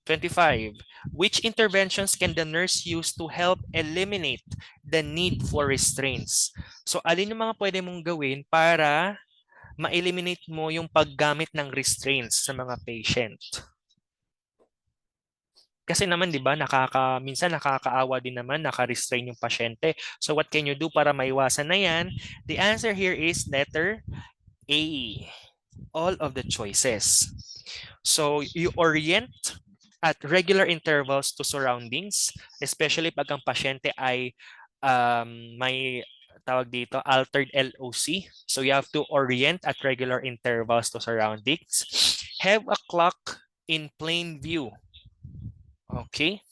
25. Which interventions can the nurse use to help eliminate the need for restraints? So, alin yung mga pwede mong gawin para ma-eliminate mo yung paggamit ng restraints sa mga patient? Kasi naman, di ba, minsan nakakaawa din naman, naka-restrain yung pasyente. So what can you do para maiwasan na yan? The answer here is letter A. All of the choices. So you orient at regular intervals to surroundings, especially pag ang pasyente ay may tawag dito, altered LOC. So you have to orient at regular intervals to surroundings. Have a clock in plain view. Okay?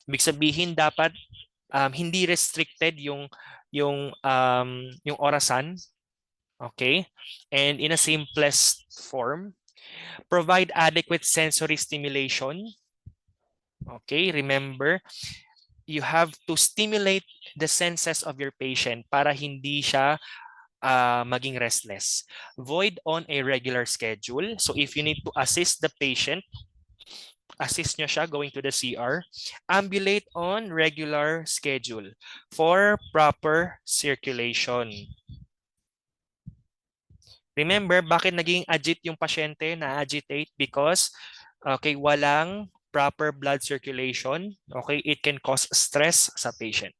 Ibig sabihin dapat hindi restricted yung orasan, okay? And in a simplest form, provide adequate sensory stimulation. Okay, remember, you have to stimulate the senses of your patient para hindi siya maging restless. Void on a regular schedule. So if you need to assist the patient, assist nyo siya going to the CR, ambulate on regular schedule for proper circulation. Remember, bakit naging agit yung pasyente, na-agitate? Because, okay, walang proper blood circulation. Okay, it can cause stress sa patient.